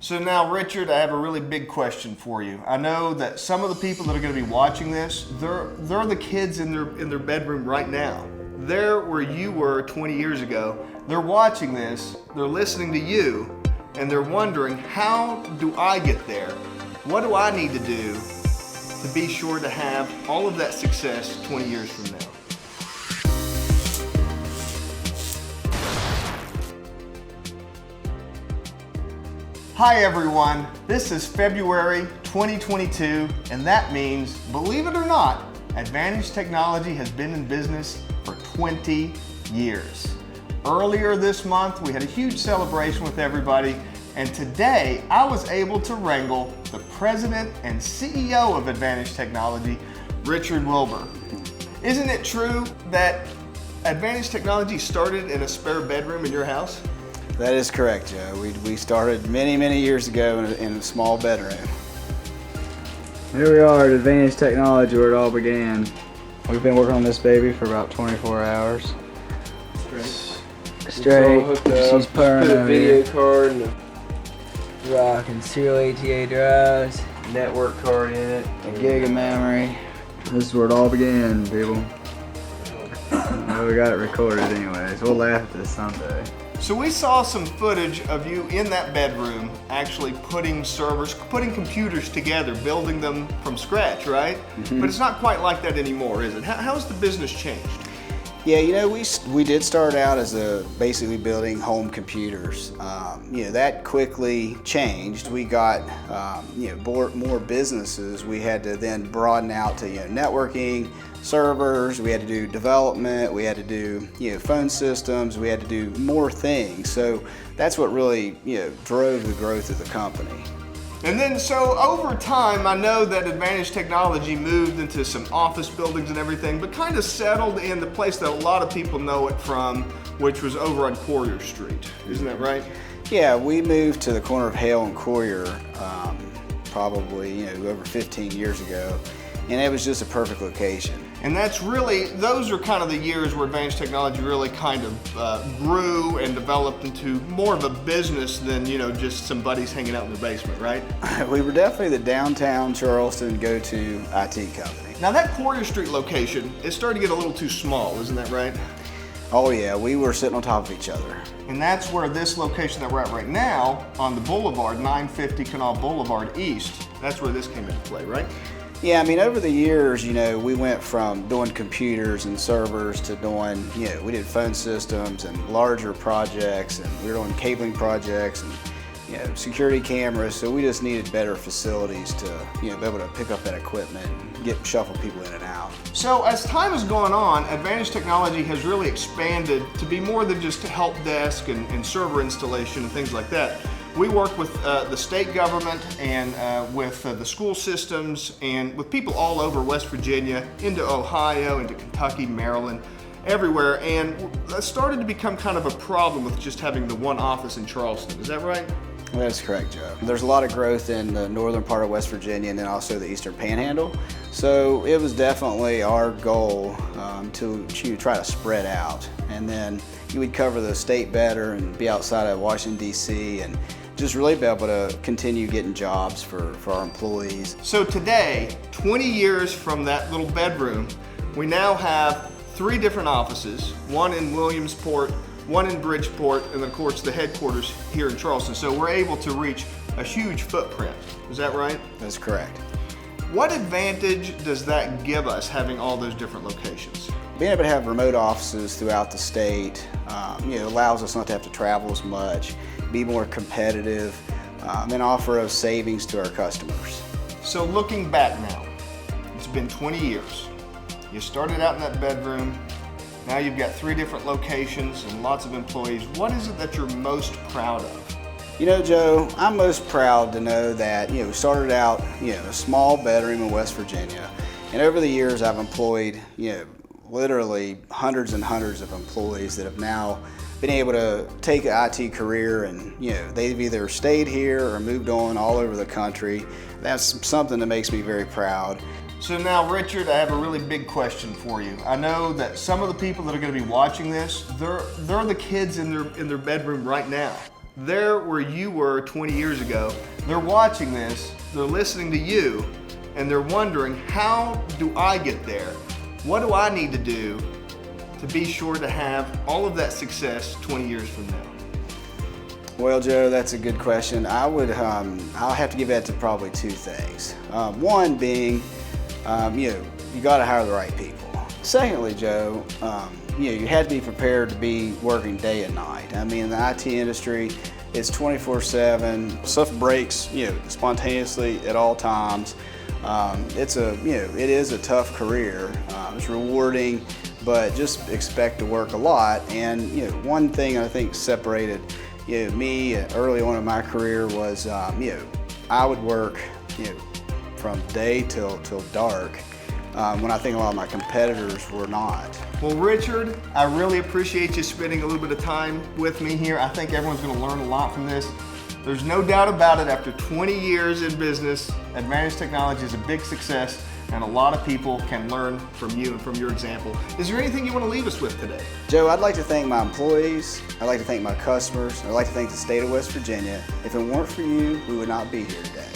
So now, Richard, I have a really big question for you. I know that some of the people that are going to be watching this, they're the kids in their bedroom right now. They're where you were 20 years ago. They're watching this, they're listening to you, and they're wondering, how do I get there? What do I need to do to be sure to have all of that success 20 years from now? Hi everyone, this is February 2022, and that means, believe it or not, Advantage Technology has been in business for 20 years. Earlier this month, we had a huge celebration with everybody, and today I was able to wrangle the president and CEO of Advantage Technology, Richard Wilbur. Isn't it true that Advantage Technology started in a spare bedroom in your house? That is correct, Joe. We started many years ago in a small bedroom. Here we are at Advantage Technology, where it all began. We've been working on this baby for about 24 hours. Straight. She's purring Put a over video here. card and a Rocking serial ATA drives, network card in it. a gig of memory. This is where it all began, people. Well, we got it recorded anyways. We'll laugh at this someday. So we saw some footage of you in that bedroom actually putting servers, putting computers together, building them from scratch, right? But it's not quite like that anymore, is it? How's the business changed? Yeah, you know, we did start out as basically building home computers. That quickly changed. We got more businesses. We had to then broaden out to networking, servers. We had to do development. We had to do phone systems. We had to do more things. So that's what really drove the growth of the company. And then, so over time, I know that Advantage Technology moved into some office buildings and everything, but kind of settled in the place that a lot of people know it from, which was over on Courier Street. Isn't that right? Yeah, we moved to the corner of Hale and Courier probably over 15 years ago, and it was just a perfect location. And that's really, those are kind of the years where Advantage Technology really kind of grew and developed into more of a business than, just some buddies hanging out in their basement, right? We were definitely the downtown Charleston go-to IT company. Now that Courier Street location, it started to get a little too small, isn't that right? Oh yeah, we were sitting on top of each other. And that's where this location that we're at right now, on the boulevard, 950 Canal Boulevard East, that's where this came into play, right? Yeah, I mean, over the years, we went from doing computers and servers to doing, we did phone systems and larger projects, and we were doing cabling projects and, security cameras. So we just needed better facilities to, be able to pick up that equipment and shuffle people in and out. So as time has gone on, Advantage Technology has really expanded to be more than just a help desk and server installation and things like that. We work with the state government and with the school systems and with people all over West Virginia, into Ohio, into Kentucky, Maryland, everywhere. And that started to become kind of a problem with just having the one office in Charleston. Is that right? That's correct, Joe. There's a lot of growth in the northern part of West Virginia and then also the eastern panhandle. So it was definitely our goal to try to spread out. And then you would cover the state better and be outside of Washington, D.C. and just really be able to continue getting jobs for our employees. So today, 20 years from that little bedroom, we now have 3 different offices, one in Williamsport, one in Bridgeport, and of course the headquarters here in Charleston. So we're able to reach a huge footprint. Is that right? That's correct. What advantage does that give us, having all those different locations? Being able to have remote offices throughout the state allows us not to have to travel as much, be more competitive, and offer us savings to our customers. So looking back now, it's been 20 years. You started out in that bedroom, now you've got 3 different locations and lots of employees. What is it that you're most proud of? Joe, I'm most proud to know that we started out a small bedroom in West Virginia, and over the years I've employed literally hundreds and hundreds of employees that have now been able to take an IT career, and they've either stayed here or moved on all over the country. That's something that makes me very proud. So now, Richard, I have a really big question for you. I know that some of the people that are going to be watching this, they're the kids in their bedroom right now. they're where you were 20 years ago. They're watching this, they're listening to you, and they're wondering, how do I get there? What do I need to do to be sure to have all of that success 20 years from now? Well, Joe, that's a good question. I'll have to give that to probably two things. One being, you got to hire the right people. Secondly, Joe, you had to be prepared to be working day and night. I mean, in the IT industry, it's 24/7. Stuff breaks, spontaneously at all times. It is a tough career. It's rewarding, but just expect to work a lot. And one thing I think separated me early on in my career was I would work from day till dark. When I think a lot of my competitors were not. Well, Richard, I really appreciate you spending a little bit of time with me here. I think everyone's going to learn a lot from this. There's no doubt about it, after 20 years in business, Advantage Technology is a big success, and a lot of people can learn from you and from your example. Is there anything you want to leave us with today? Joe, I'd like to thank my employees, I'd like to thank my customers, I'd like to thank the state of West Virginia. If it weren't for you, we would not be here today.